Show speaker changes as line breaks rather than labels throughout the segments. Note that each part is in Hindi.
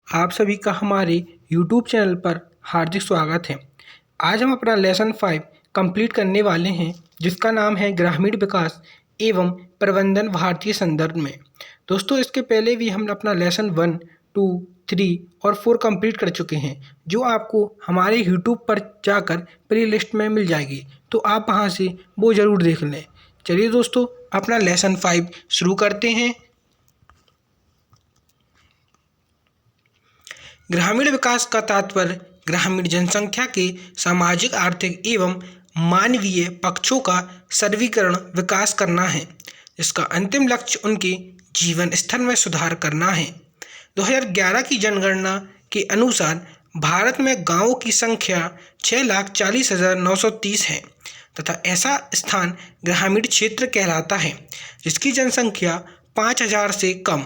आप सभी का हमारे YouTube चैनल पर हार्दिक स्वागत है। आज हम अपना लेसन 5 कंप्लीट करने वाले हैं, जिसका नाम है ग्रामीण विकास एवं प्रबंधन भारतीय संदर्भ में। दोस्तों, इसके पहले भी हम अपना लेसन 1, 2, 3 और 4 कंप्लीट कर चुके हैं, जो आपको हमारे YouTube पर जाकर प्ले लिस्ट में मिल जाएगी, तो आप वहां से वो ज़रूर देख लें। चलिए दोस्तों, अपना लेसन 5 शुरू करते हैं। ग्रामीण विकास का तात्पर्य ग्रामीण जनसंख्या के सामाजिक, आर्थिक एवं मानवीय पक्षों का सर्वीकरण विकास करना है, जिसका अंतिम लक्ष्य उनके जीवन स्तर में सुधार करना है। 2011 की जनगणना के अनुसार भारत में गांवों की संख्या 6,40,930 है तथा ऐसा स्थान ग्रामीण क्षेत्र कहलाता है जिसकी जनसंख्या 5,000 से कम,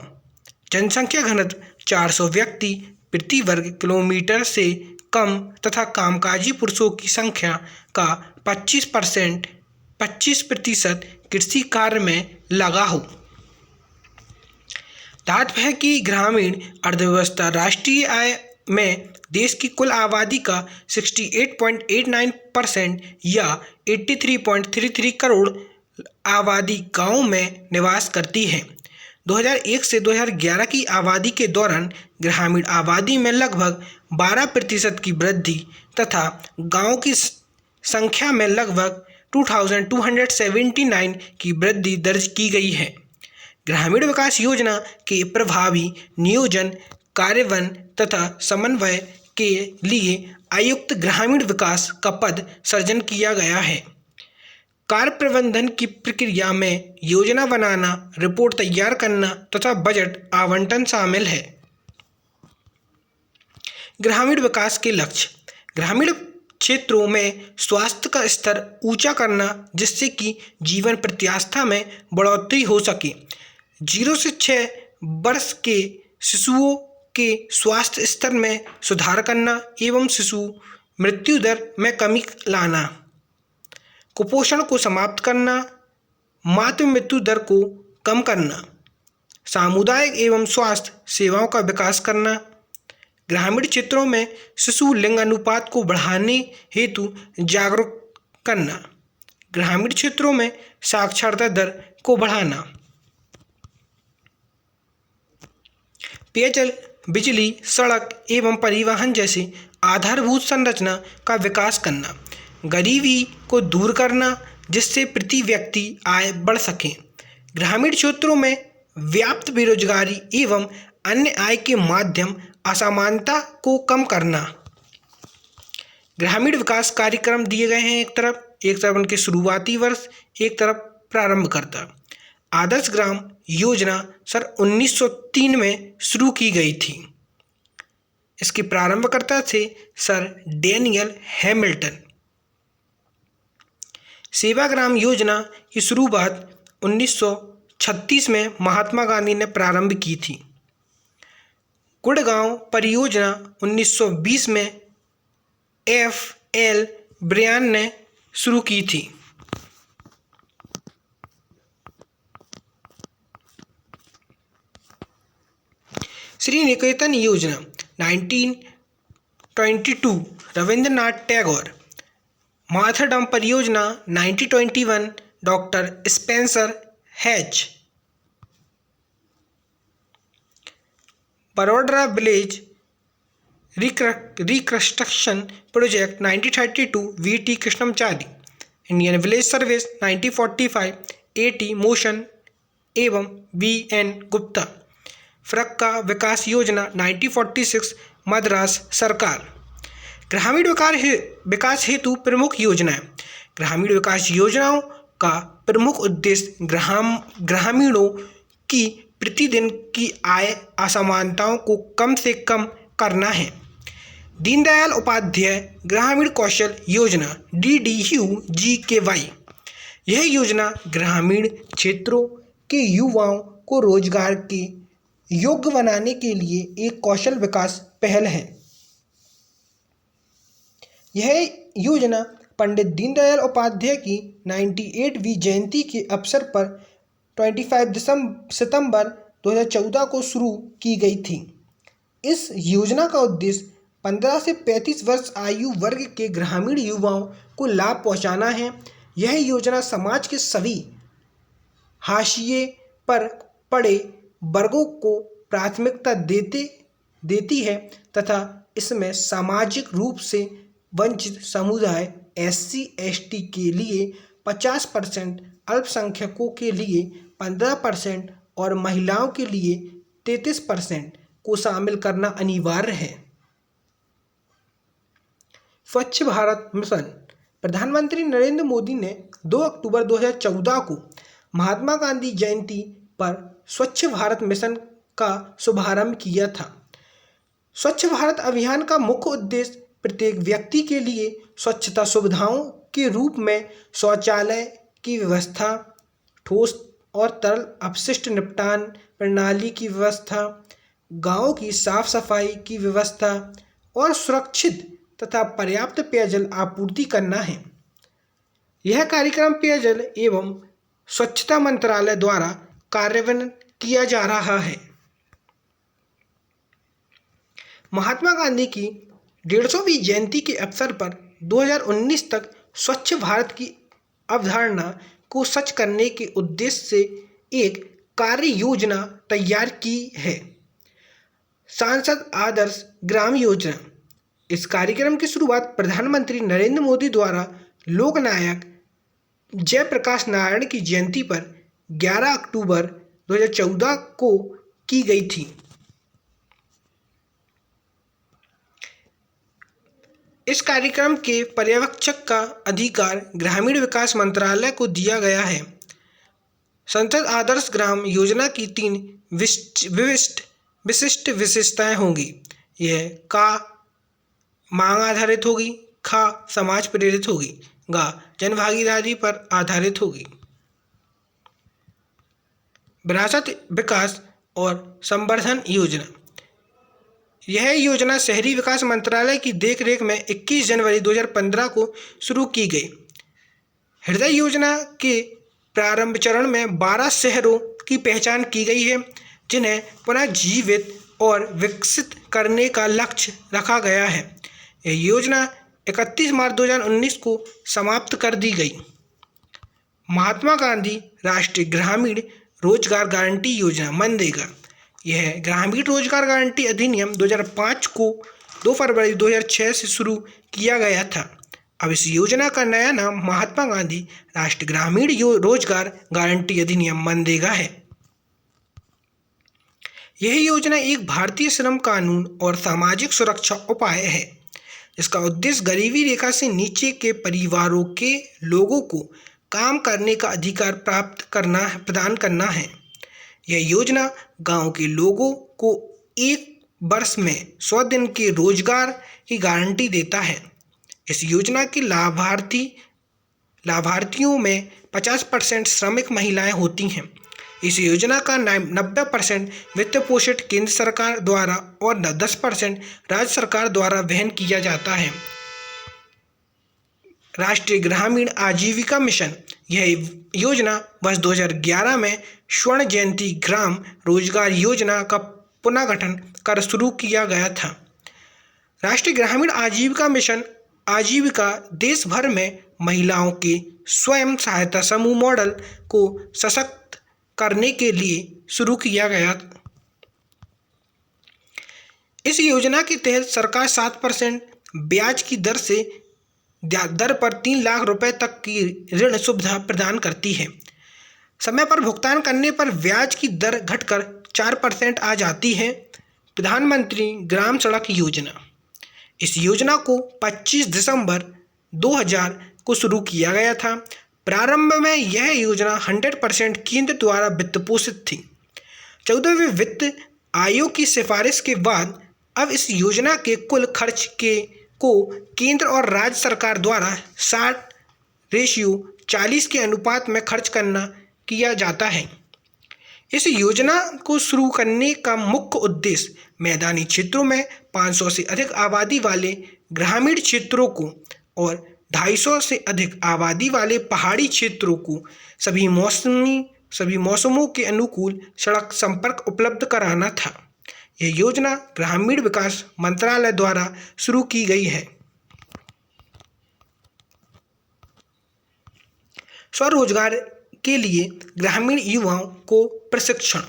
जनसंख्या घनत्व 400 व्यक्ति प्रति वर्ग किलोमीटर से कम तथा कामकाजी पुरुषों की संख्या का 25% कृषि कार्य में लगा हो। तात्पर्य है कि ग्रामीण अर्थव्यवस्था राष्ट्रीय आय में देश की कुल आबादी का 68.89% या 83.33 करोड़ आबादी गांवों में निवास करती है। 2001 से 2011 की आबादी के दौरान ग्रामीण आबादी में लगभग 12% की वृद्धि तथा गांवों की संख्या में लगभग 2279 की वृद्धि दर्ज की गई है। ग्रामीण विकास योजना के प्रभावी नियोजन, कार्यान्वयन तथा समन्वय के लिए आयुक्त ग्रामीण विकास का पद सृजन किया गया है। कार्य प्रबंधन की प्रक्रिया में योजना बनाना, रिपोर्ट तैयार करना तथा बजट आवंटन शामिल है। ग्रामीण विकास के लक्ष्य: ग्रामीण क्षेत्रों में स्वास्थ्य का स्तर ऊंचा करना, जिससे कि जीवन प्रत्याशा में बढ़ोतरी हो सके। 0 से 6 वर्ष के शिशुओं के स्वास्थ्य स्तर में सुधार करना एवं शिशु मृत्यु दर में कमी लाना। कुपोषण को समाप्त करना, मातृ मृत्यु दर को कम करना। सामुदायिक एवं स्वास्थ्य सेवाओं का विकास करना। ग्रामीण क्षेत्रों में शिशु लिंग अनुपात को बढ़ाने हेतु जागरूक करना। ग्रामीण क्षेत्रों में साक्षरता दर को बढ़ाना। पेयजल, बिजली, सड़क एवं परिवहन जैसी आधारभूत संरचना का विकास करना। गरीबी को दूर करना, जिससे प्रति व्यक्ति आय बढ़ सके। ग्रामीण क्षेत्रों में व्याप्त बेरोजगारी एवं अन्य आय के माध्यम असमानता को कम करना। ग्रामीण विकास कार्यक्रम दिए गए हैं, एक तरफ उनके शुरुआती वर्ष, एक तरफ प्रारंभकर्ता। आदर्श ग्राम योजना सन 1903 में शुरू की गई थी। इसके प्रारंभकर्ता थे सर डेनियल हैमिल्टन। सेवाग्राम योजना की शुरुआत 1936 में महात्मा गांधी ने प्रारंभ की थी। गुड़गांव परियोजना 1920 में F.L. ब्रियान ने शुरू की थी। श्री निकेतन योजना 1922 रविंद्रनाथ टैगोर। माथेरडम परियोजना 1921 doctor Spencer hatch. Vadodara village reconstruction project 1932 V.T. Krishnamachari. Indian village service 1945 A.T. Motion एवं V.N. गुप्ता। फरक्का विकास योजना 1946 मद्रास सरकार। ग्रामीण विकास हेतु प्रमुख योजनाएं। ग्रामीण विकास योजनाओं का प्रमुख उद्देश्य ग्रामीणों की प्रतिदिन की आय असमानताओं को कम से कम करना है। दीनदयाल उपाध्याय ग्रामीण कौशल योजना DDU-GKY। यह योजना ग्रामीण क्षेत्रों के युवाओं को रोजगार के योग्य बनाने के लिए एक कौशल विकास पहल है। यह योजना पंडित दीनदयाल उपाध्याय की 98वीं जयंती के अवसर पर 25 सितंबर 2014 को शुरू की गई थी। इस योजना का उद्देश्य 15 से 35 वर्ष आयु वर्ग के ग्रामीण युवाओं को लाभ पहुंचाना है। यह योजना समाज के सभी हाशिए पर पड़े वर्गों को प्राथमिकता देती है तथा इसमें सामाजिक रूप से वंचित समुदाय SC/ST के लिए 50%, अल्पसंख्यकों के लिए 15% और महिलाओं के लिए 33% को शामिल करना अनिवार्य है। स्वच्छ भारत मिशन। प्रधानमंत्री नरेंद्र मोदी ने 2 अक्टूबर 2014 को महात्मा गांधी जयंती पर स्वच्छ भारत मिशन का शुभारंभ किया था। स्वच्छ भारत अभियान का मुख्य उद्देश्य प्रत्येक व्यक्ति के लिए स्वच्छता सुविधाओं के रूप में शौचालय की व्यवस्था, ठोस और तरल अपशिष्ट निपटान प्रणाली की व्यवस्था, गांवों की साफ सफाई की व्यवस्था और सुरक्षित तथा पर्याप्त पेयजल आपूर्ति करना है। यह कार्यक्रम पेयजल एवं स्वच्छता मंत्रालय द्वारा कार्यान्वित किया जा रहा है। महात्मा गांधी की 150वीं जयंती के अवसर पर 2019 तक स्वच्छ भारत की अवधारणा को सच करने के उद्देश्य से एक कार्य योजना तैयार की है, सांसद आदर्श ग्राम योजना। इस कार्यक्रम की शुरुआत प्रधानमंत्री नरेंद्र मोदी द्वारा लोकनायक जयप्रकाश नारायण की जयंती पर 11 अक्टूबर 2014 को की गई थी। इस कार्यक्रम के पर्यवेक्षक का अधिकार ग्रामीण विकास मंत्रालय को दिया गया है। संसद आदर्श ग्राम योजना की 3 विशिष्ट विशेषताएं होंगी। यह का मांग आधारित होगी, खा समाज प्रेरित होगी, गा जन भागीदारी पर आधारित होगी। विरासत विकास और संवर्धन योजना। यह योजना शहरी विकास मंत्रालय की देखरेख में 21 जनवरी 2015 को शुरू की गई। हृदय योजना के प्रारंभ चरण में 12 शहरों की पहचान की गई है जिन्हें पुनः जीवित और विकसित करने का लक्ष्य रखा गया है। यह योजना 31 मार्च 2019 को समाप्त कर दी गई। महात्मा गांधी राष्ट्रीय ग्रामीण रोजगार गारंटी योजना मनरेगा। यह ग्रामीण रोजगार गारंटी अधिनियम 2005 को 2 फरवरी 2006 से शुरू किया गया था। अब इस योजना का नया नाम महात्मा गांधी राष्ट्रीय ग्रामीण रोजगार गारंटी अधिनियम मनरेगा है। यह योजना एक भारतीय श्रम कानून और सामाजिक सुरक्षा उपाय है। इसका उद्देश्य गरीबी रेखा से नीचे के परिवारों के लोगों को काम करने का अधिकार प्रदान करना है। यह योजना गांव के लोगों को 1 वर्ष में 100 दिन के रोजगार की गारंटी देता है। इस योजना के लाभार्थियों में 50% श्रमिक महिलाएं होती हैं। इस योजना का 90% वित्त पोषित केंद्र सरकार द्वारा और 10% राज्य सरकार द्वारा वहन किया जाता है। राष्ट्रीय ग्रामीण आजीविका मिशन। यह योजना वर्ष 2011 में स्वर्ण जयंती ग्राम रोजगार योजना का पुनर्गठन कर शुरू किया गया था। राष्ट्रीय ग्रामीण आजीविका मिशन आजीविका देश भर में महिलाओं के स्वयं सहायता समूह मॉडल को सशक्त करने के लिए शुरू किया गया। इस योजना के तहत सरकार 7% ब्याज की दर पर 3 लाख रुपए तक की ऋण सुविधा प्रदान करती है। समय पर भुगतान करने पर ब्याज की दर घटकर 4% आ जाती है। प्रधानमंत्री ग्राम सड़क योजना। इस योजना को 25 दिसंबर 2000 को शुरू किया गया था। प्रारंभ में यह योजना 100% केंद्र द्वारा वित्त पोषित थी। 14वें वित्त आयोग की सिफारिश के बाद अब इस योजना के कुल खर्च को केंद्र और राज्य सरकार द्वारा 60:40 के अनुपात में खर्च किया जाता है। इस योजना को शुरू करने का मुख्य उद्देश्य मैदानी क्षेत्रों में 500 से अधिक आबादी वाले ग्रामीण क्षेत्रों को और 250 से अधिक आबादी वाले पहाड़ी क्षेत्रों को सभी मौसमों के अनुकूल सड़क संपर्क उपलब्ध कराना था। यह योजना ग्रामीण विकास मंत्रालय द्वारा शुरू की गई है। स्वरोजगार के लिए ग्रामीण युवाओं को प्रशिक्षण।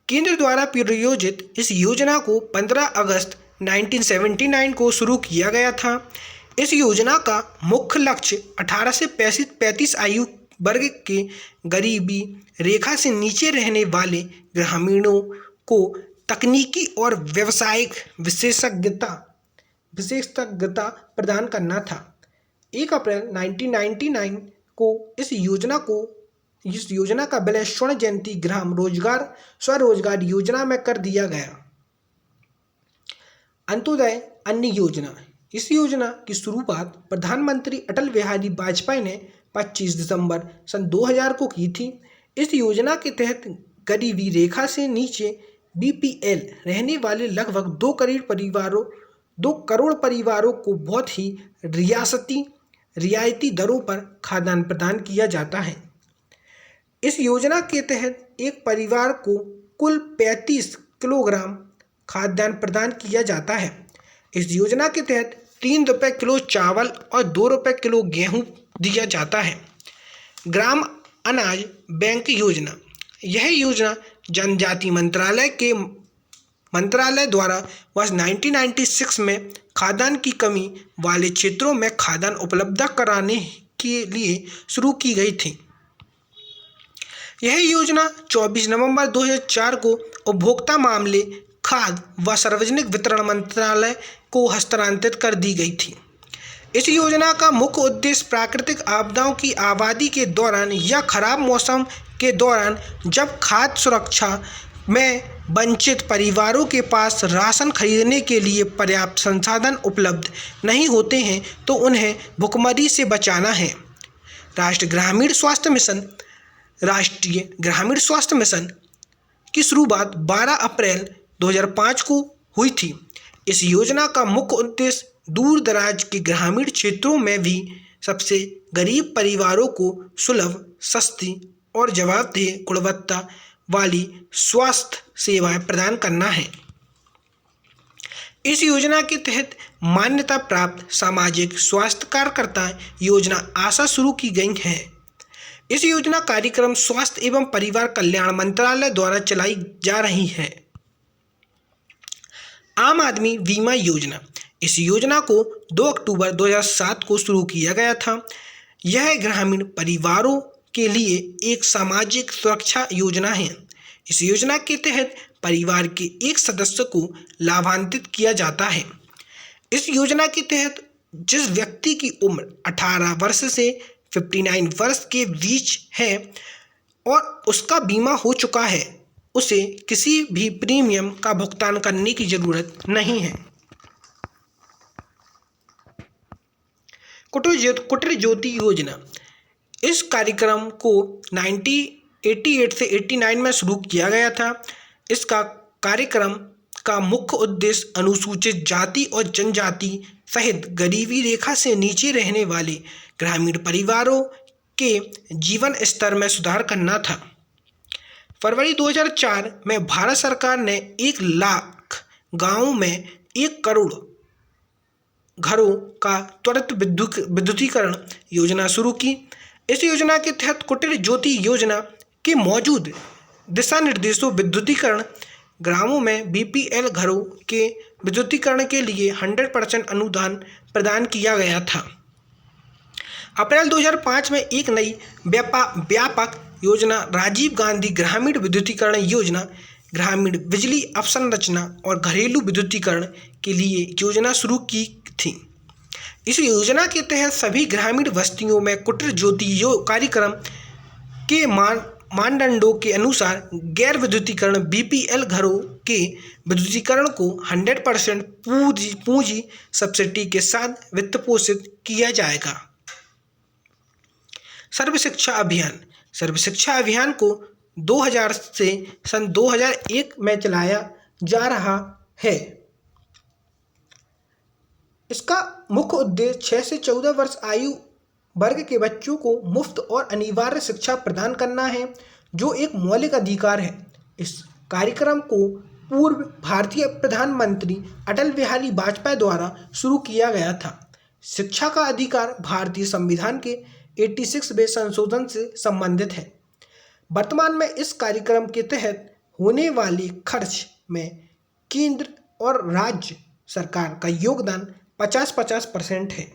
केंद्र द्वारा प्रायोजित इस योजना को 15 अगस्त 1979 को शुरू किया गया था। इस योजना का मुख्य लक्ष्य 18 से 35 आयु वर्ग के गरीबी रेखा से नीचे रहने वाले ग्रामीणों को तकनीकी और व्यावसायिक विशेषज्ञता प्रदान करना था। 1 अप्रैल 1999 को इस योजना का विलय स्वर्ण जयंती ग्राम रोजगार स्वरोजगार योजना में कर दिया गया। अंत्योदय अन्न योजना। इस योजना की शुरुआत प्रधानमंत्री अटल बिहारी वाजपेयी ने 25 दिसंबर सन 2000 को की थी। इस योजना के तहत गरीबी रेखा से नीचे BPL रहने वाले लगभग 2 करोड़ परिवारों को बहुत ही रियायती दरों पर खाद्यान्न प्रदान किया जाता है। इस योजना के तहत एक परिवार को कुल 35 किलोग्राम खाद्यान्न प्रदान किया जाता है। इस योजना के तहत 3 रुपये किलो चावल और 2 रुपये किलो गेहूं दिया जाता है। ग्राम अनाज बैंक योजना। यह योजना जनजाति मंत्रालय द्वारा वर्ष 1996 में खाद्यान्न की कमी वाले क्षेत्रों में खाद्यान्न उपलब्ध कराने के लिए शुरू की गई थी। यह योजना 24 नवंबर 2004 को उपभोक्ता मामले, खाद्य व सार्वजनिक वितरण मंत्रालय को हस्तांतरित कर दी गई थी। इस योजना का मुख्य उद्देश्य प्राकृतिक आपदाओं की आबादी के दौरान या खराब मौसम के दौरान जब खाद्य सुरक्षा में वंचित परिवारों के पास राशन खरीदने के लिए पर्याप्त संसाधन उपलब्ध नहीं होते हैं तो उन्हें भुखमरी से बचाना है। राष्ट्रीय ग्रामीण स्वास्थ्य मिशन की शुरुआत 12 अप्रैल 2005 को हुई थी। इस योजना का मुख्य उद्देश्य दूर दराज के ग्रामीण क्षेत्रों में भी सबसे गरीब परिवारों को सुलभ, सस्ती और जवाबदेह गुणवत्ता वाली स्वास्थ्य सेवाएं प्रदान करना है। इस योजना के तहत मान्यता प्राप्त सामाजिक स्वास्थ्य कार्यकर्ता योजना आशा शुरू की गई है। इस योजना कार्यक्रम स्वास्थ्य एवं परिवार कल्याण मंत्रालय द्वारा चलाई जा रही है। आम आदमी बीमा योजना। इस योजना को 2 अक्टूबर 2007 को शुरू किया गया था। यह ग्रामीण परिवारों के लिए एक सामाजिक सुरक्षा योजना है। इस योजना के तहत परिवार के एक सदस्य को लाभान्वित किया जाता है। इस योजना के तहत जिस व्यक्ति की उम्र 18 वर्ष से 59 वर्ष के बीच है और उसका बीमा हो चुका है, उसे किसी भी प्रीमियम का भुगतान करने की जरूरत नहीं है। कुटीर ज्योति योजना। इस कार्यक्रम को 1988 से 89 में शुरू किया गया था। इसका कार्यक्रम का मुख्य उद्देश्य अनुसूचित जाति और जनजाति सहित गरीबी रेखा से नीचे रहने वाले ग्रामीण परिवारों के जीवन स्तर में सुधार करना था। फरवरी 2004 में भारत सरकार ने 1 लाख गांवों में 1 करोड़ घरों का त्वरित विद्युतीकरण योजना शुरू की। इस योजना के तहत कुटीर ज्योति योजना के मौजूद दिशा निर्देशों विद्युतीकरण ग्रामों में BPL घरों के विद्युतीकरण के लिए 100% अनुदान प्रदान किया गया था। अप्रैल 2005 में एक नई व्यापक योजना राजीव गांधी ग्रामीण विद्युतीकरण योजना, ग्रामीण बिजली अवसंरचना और घरेलू विद्युतीकरण के लिए योजना शुरू की थी। इस योजना के तहत सभी ग्रामीण बस्तियों में कुटीर ज्योति कार्यक्रम के मानदंडों के अनुसार गैर विद्युतीकरण BPL घरों के विद्युतीकरण को 100% पूंजी सब्सिडी के साथ वित्त पोषित किया जाएगा। सर्व शिक्षा अभियान। सर्व शिक्षा अभियान को 2000 से सन 2001 में चलाया जा रहा है। इसका मुख्य उद्देश्य 6 से 14 वर्ष आयु वर्ग के बच्चों को मुफ्त और अनिवार्य शिक्षा प्रदान करना है, जो एक मौलिक अधिकार है। इस कार्यक्रम को पूर्व भारतीय प्रधानमंत्री अटल बिहारी वाजपेयी द्वारा शुरू किया गया था। शिक्षा का अधिकार भारतीय संविधान के 86वें संशोधन से संबंधित है। वर्तमान में इस कार्यक्रम के तहत होने वाले खर्च में केंद्र और राज्य सरकार का योगदान 50-50% है।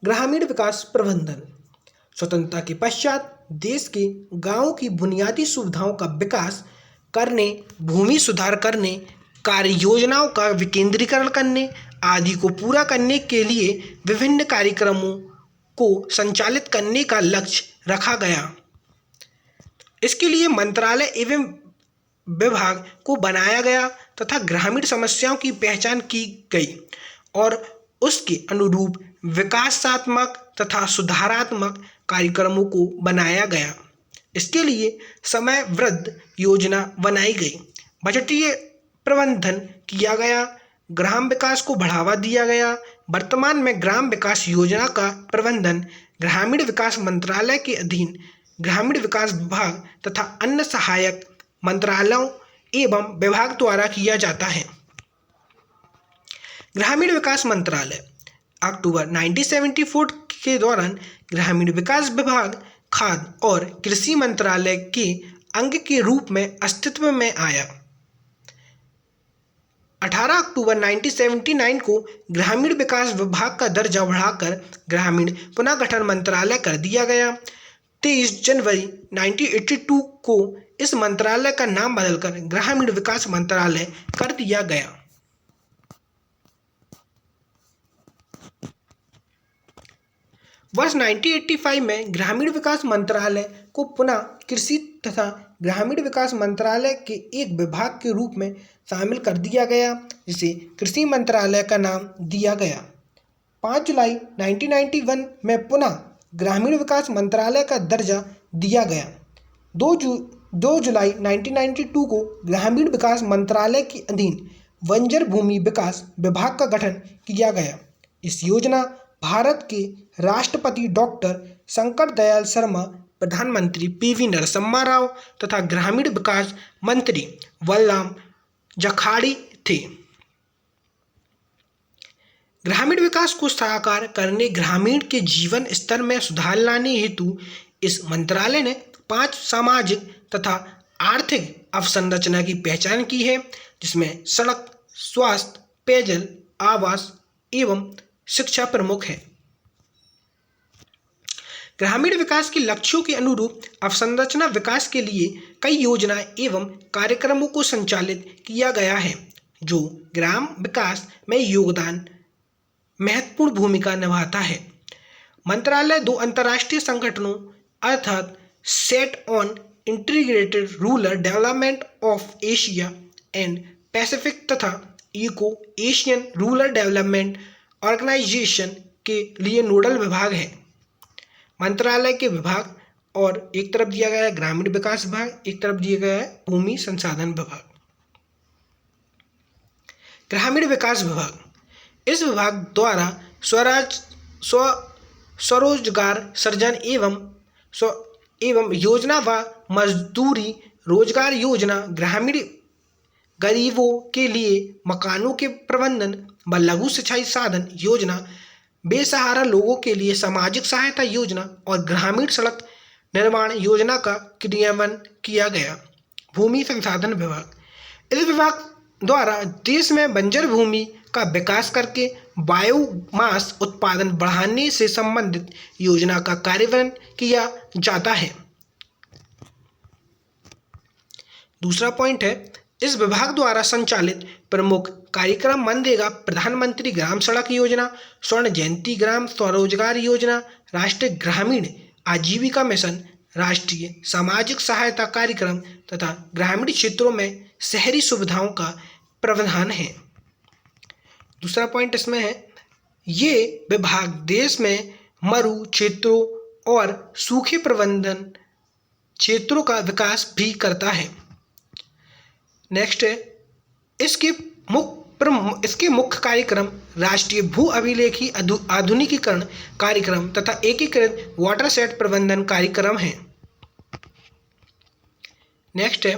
ग्रामीण विकास प्रबंधन। स्वतंत्रता के पश्चात देश के गांवों की बुनियादी सुविधाओं का विकास करने, भूमि सुधार करने, कार्य योजनाओं का विकेंद्रीकरण करने आदि को पूरा करने के लिए विभिन्न कार्यक्रमों को संचालित करने का लक्ष्य रखा गया। इसके लिए मंत्रालय एवं विभाग को बनाया गया तथा ग्रामीण समस्याओं की पहचान की गई और उसके अनुरूप विकासात्मक तथा सुधारात्मक कार्यक्रमों को बनाया गया। इसके लिए समयबद्ध योजना बनाई गई, बजटीय प्रबंधन किया गया, ग्राम विकास को बढ़ावा दिया गया। वर्तमान में ग्राम विकास योजना का प्रबंधन ग्रामीण विकास मंत्रालय के अधीन ग्रामीण विकास विभाग तथा अन्य सहायक मंत्रालयों एवं विभाग द्वारा किया जाता है। ग्रामीण विकास मंत्रालय अक्टूबर 1974 के दौरान ग्रामीण विकास विभाग खाद्य और कृषि मंत्रालय के अंग के रूप में अस्तित्व में आया। 18 अक्टूबर 1979 को ग्रामीण विकास विभाग का दर्जा बढ़ाकर ग्रामीण पुनर्गठन मंत्रालय कर दिया गया। 23 जनवरी 1982 को इस मंत्रालय का नाम बदलकर ग्रामीण विकास मंत्रालय कर दिया गया। वर्ष 1985 में ग्रामीण विकास मंत्रालय को पुनः कृषि तथा ग्रामीण विकास मंत्रालय के एक विभाग के रूप में शामिल कर दिया गया, जिसे कृषि मंत्रालय का नाम दिया गया। 5 जुलाई 1991 में पुनः ग्रामीण विकास मंत्रालय का दर्जा दिया गया। 2 जुलाई 1992 को ग्रामीण विकास मंत्रालय के अधीन बंजर भूमि विकास विभाग का गठन किया गया। इस योजना भारत के राष्ट्रपति डॉक्टर शंकर दयाल शर्मा, प्रधानमंत्री पीवी नरसिम्हा राव तथा ग्रामीण विकास मंत्री वल्लभ जखाड़ी थे। ग्रामीण विकास को साकार करने, ग्रामीण के जीवन स्तर में सुधार लाने हेतु इस मंत्रालय ने 5 सामाजिक तथा आर्थिक अवसंरचना की पहचान की है, जिसमें सड़क, स्वास्थ्य, पेयजल, आवास एवं शिक्षा प्रमुख है। ग्रामीण विकास के लक्ष्यों के अनुरूप अवसंरचना विकास के लिए कई योजनाएं एवं कार्यक्रमों को संचालित किया गया है, जो ग्राम विकास में योगदान महत्वपूर्ण भूमिका निभाता है। मंत्रालय 2 अंतर्राष्ट्रीय संगठनों अर्थात centre on integrated rural development of Asia and Pacific तथा eco Asian rural development organisation के लिए नोडल विभाग है। मंत्रालय के विभाग और एक तरफ दिया गया है ग्रामीण विकास विभाग, एक तरफ दिया गया है भूमि संसाधन विभाग। ग्रामीण विकास विभाग, इस विभाग द्वारा स्वरोजगार सृजन एवं योजना व मजदूरी रोजगार योजना, ग्रामीण गरीबों के लिए मकानों के प्रबंधन व लघु सिंचाई साधन योजना, बेसहारा लोगों के लिए सामाजिक सहायता योजना और ग्रामीण सड़क निर्माण योजना का क्रियान्वयन किया गया। भूमि संसाधन विभाग, इस विभाग द्वारा देश में बंजर भूमि का विकास करके बायोमास उत्पादन बढ़ाने से संबंधित योजना का कार्यान्वयन किया जाता है। दूसरा पॉइंट है, इस विभाग द्वारा संचालित प्रमुख कार्यक्रम मनरेगा, प्रधानमंत्री ग्राम सड़क योजना, स्वर्ण जयंती ग्राम स्वरोजगार योजना, राष्ट्रीय ग्रामीण आजीविका मिशन, राष्ट्रीय सामाजिक सहायता कार्यक्रम तथा ग्रामीण क्षेत्रों में शहरी सुविधाओं का प्रावधान है। दूसरा पॉइंट इसमें है, ये विभाग देश में मरु क्षेत्रों और सूखे प्रबंधन क्षेत्रों का विकास भी करता है। नेक्स्ट है, इसके मुख्य कार्यक्रम राष्ट्रीय भू अभिलेखी आधुनिकीकरण कार्यक्रम तथा एकीकृत वाटरशेड प्रबंधन कार्यक्रम है। नेक्स्ट है,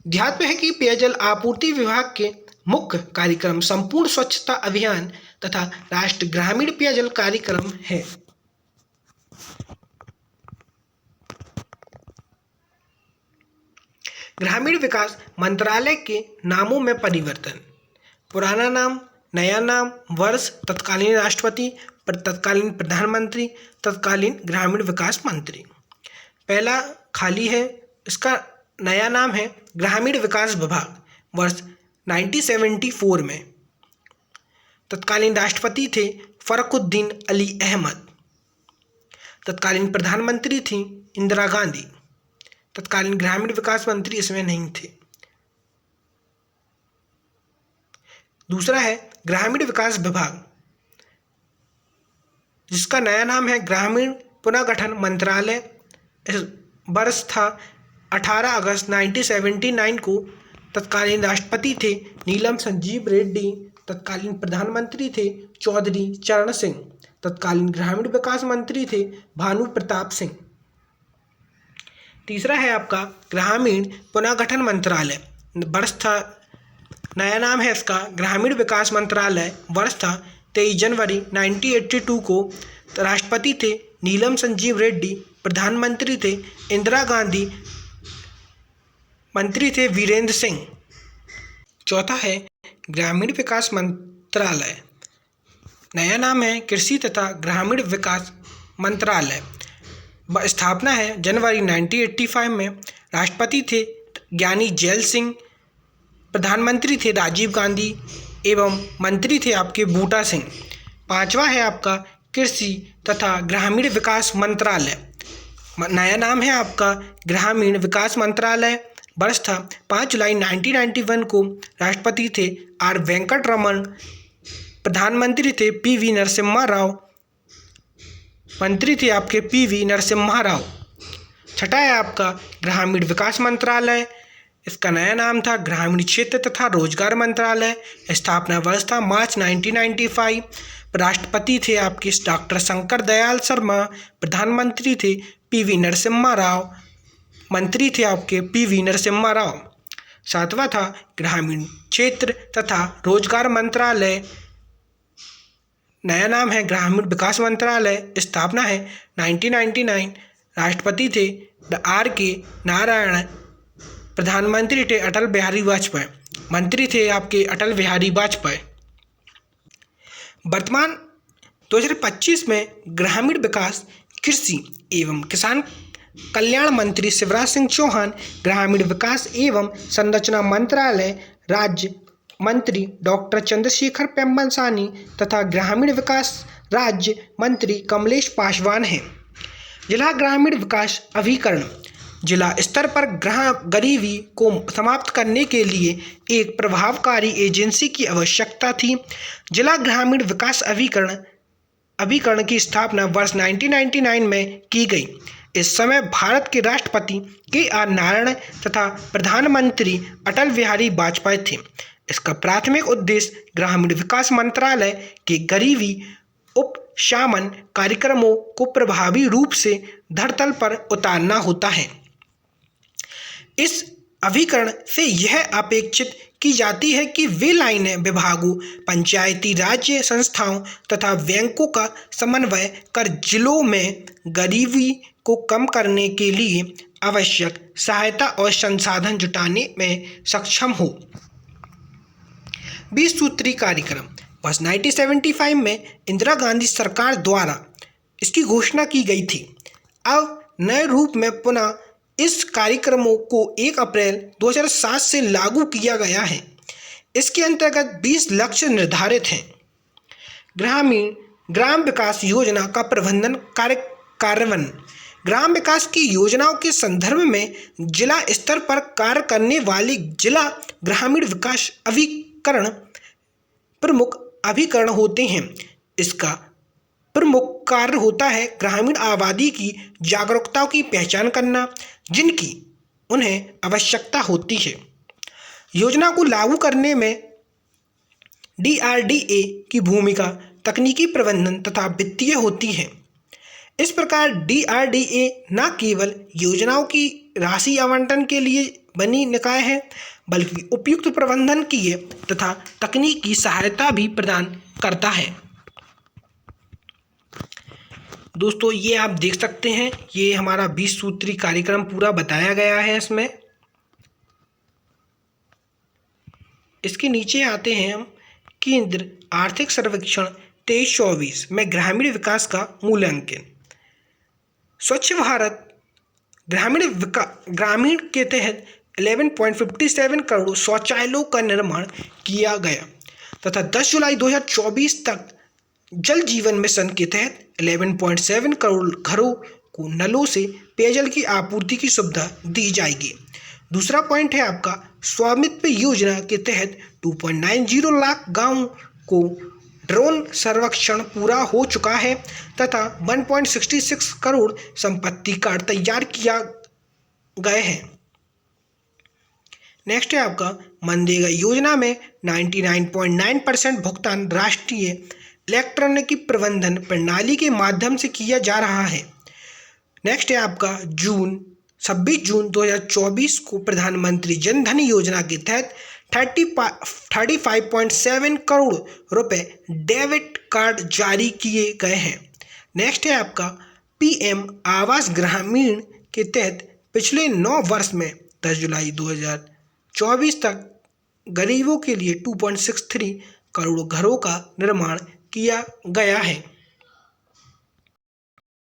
ध्यातव्य है कि पेयजल आपूर्ति विभाग के मुख्य कार्यक्रम संपूर्ण स्वच्छता अभियान तथा राष्ट्रीय ग्रामीण पेयजल कार्यक्रम है। ग्रामीण विकास मंत्रालय के नामों में परिवर्तन। पुराना नाम, नया नाम, वर्ष, तत्कालीन राष्ट्रपति, तत्कालीन प्रधानमंत्री, तत्कालीन ग्रामीण विकास मंत्री। पहला खाली है, इसका नया नाम है ग्रामीण विकास विभाग, वर्ष 1974 में। तत्कालीन राष्ट्रपति थे फरुखुद्दीन अली अहमद। तत्कालीन प्रधानमंत्री थी इंदिरा गांधी। तत्कालीन ग्रामीण विकास मंत्री इसमें नहीं थे। दूसरा है ग्रामीण विकास विभाग, जिसका नया नाम है ग्रामीण पुनर्गठन मंत्रालय। वर्ष था 18 अगस्त 1979 को। तत्कालीन राष्ट्रपति थे नीलम संजीव रेड्डी। तत्कालीन प्रधानमंत्री थे चौधरी चरण सिंह। तत्कालीन ग्रामीण विकास मंत्री थे भानु प्रताप सिंह। तीसरा है आपका ग्रामीण पुनर्गठन मंत्रालय। वर्ष था, नया नाम है इसका ग्रामीण विकास मंत्रालय। वर्ष था 23 जनवरी 1982 को। राष्ट्रपति थे नीलम संजीव रेड्डी। प्रधानमंत्री थे इंदिरा गांधी। मंत्री थे वीरेंद्र सिंह। चौथा है ग्रामीण विकास मंत्रालय, नया नाम है कृषि तथा ग्रामीण विकास मंत्रालय। स्थापना है जनवरी 1985 में। राष्ट्रपति थे ज्ञानी जैल सिंह। प्रधानमंत्री थे राजीव गांधी एवं मंत्री थे आपके बूटा सिंह। पांचवा है आपका कृषि तथा ग्रामीण विकास मंत्रालय, नया नाम है आपका ग्रामीण विकास मंत्रालय। वर्ष था 5 जुलाई 1991 को। राष्ट्रपति थे आर वेंकट रमन। प्रधानमंत्री थे पीवी नरसिम्हा राव। मंत्री थे आपके पीवी नरसिम्हा राव। छठा है आपका ग्रामीण विकास मंत्रालय, इसका नया नाम था ग्रामीण क्षेत्र तथा रोजगार मंत्रालय। स्थापना वर्ष था मार्च 1995। राष्ट्रपति थे आपके डॉक्टर शंकर दयाल शर्मा। प्रधानमंत्री थे पीवी नरसिम्हा राव। मंत्री थे आपके पीवी नरसिम्हा राव। सातवां था ग्रामीण क्षेत्र तथा रोजगार मंत्रालय, नया नाम है ग्रामीण विकास मंत्रालय। स्थापना है 1999। राष्ट्रपति थे आर के नारायण। प्रधानमंत्री थे अटल बिहारी वाजपेयी। मंत्री थे आपके अटल बिहारी वाजपेयी। वर्तमान 2025 में ग्रामीण विकास, कृषि एवं किसान कल्याण मंत्री शिवराज सिंह चौहान, ग्रामीण विकास एवं संरचना मंत्रालय राज्य मंत्री डॉक्टर चंद्रशेखर पेम्बलसानी तथा ग्रामीण विकास राज्य मंत्री कमलेश पासवान हैं। जिला ग्रामीण विकास अभिकरण, जिला स्तर पर गरीबी को समाप्त करने के लिए एक प्रभावकारी एजेंसी की आवश्यकता थी। जिला ग्रामीण विकास अभिकरण की स्थापना वर्ष 1999 में की गई। इस समय भारत के राष्ट्रपति KR नारायण तथा प्रधानमंत्री अटल बिहारी वाजपेयी थे। इसका प्राथमिक उद्देश्य ग्रामीण विकास मंत्रालय के गरीबी उपशमन कार्यक्रमों को प्रभावी रूप से धरातल पर उतारना होता है। इस अभिकरण से यह अपेक्षित की जाती है कि वे लाइनें विभागों, पंचायती राज्य संस्थाओं तथा बैंकों का समन्वय कर जिलों में गरीबी को कम करने के लिए आवश्यक सहायता और संसाधन जुटाने में सक्षम हो। 20 सूत्री कार्यक्रम वर्ष 1975 में इंदिरा गांधी सरकार द्वारा इसकी घोषणा की गई थी। अब नए रूप में पुनः इस कार्यक्रमों को 1 अप्रैल 2007 से लागू किया गया है। इसके अंतर्गत 20 लक्ष्य निर्धारित हैं। ग्राम विकास योजना का प्रबंधन कार्यान्वयन, ग्राम विकास की योजनाओं के संदर्भ में जिला स्तर पर कार्य करने वाली जिला ग्रामीण विकास अभिकरण प्रमुख अभिकरण होते हैं। इसका प्रमुख कार्य होता है ग्रामीण आबादी की जागरूकता की पहचान करना, जिनकी उन्हें आवश्यकता होती है। योजना को लागू करने में DRDA की भूमिका तकनीकी प्रबंधन तथा वित्तीय होती है। इस प्रकार DRDA न केवल योजनाओं की राशि आवंटन के लिए बनी निकाय है, बल्कि उपयुक्त प्रबंधन की तथा तकनीकी सहायता भी प्रदान करता है। दोस्तों ये आप देख सकते हैं, ये हमारा 20 सूत्री कार्यक्रम पूरा बताया गया है। इसमें इसके नीचे आते हैं हम, केंद्र आर्थिक सर्वेक्षण 23-24 में ग्रामीण विकास का मूल्यांकन। स्वच्छ भारत ग्रामीण के तहत 11.57 करोड़ शौचालयों का निर्माण किया गया तथा 10 जुलाई 2024 तक जल जीवन मिशन के तहत 11.7 करोड़ घरों को नलों से पेयजल की आपूर्ति की सुविधा दी जाएगी। दूसरा पॉइंट है आपका, स्वामित्व योजना के तहत 2.90 लाख गांवों को ड्रोन सर्वेक्षण पूरा हो चुका है तथा 1.66 करोड़ संपत्ति कार्ड तैयार किया गए हैं। नेक्स्ट है आपका, मनरेगा योजना में 99.9% भुगतान राष्ट्रीय इलेक्ट्रॉनिक प्रबंधन प्रणाली के माध्यम से किया जा रहा है। नेक्स्ट है आपका, 26 जून 2024 को प्रधानमंत्री जन धन योजना के तहत 35.7 करोड़ रुपए डेबिट कार्ड जारी किए गए हैं। नेक्स्ट है आपका, पीएम आवास ग्रामीण के तहत पिछले 9 वर्ष में 10 जुलाई 2024 तक गरीबों के लिए 2.63 करोड़ घरों का निर्माण किया गया है।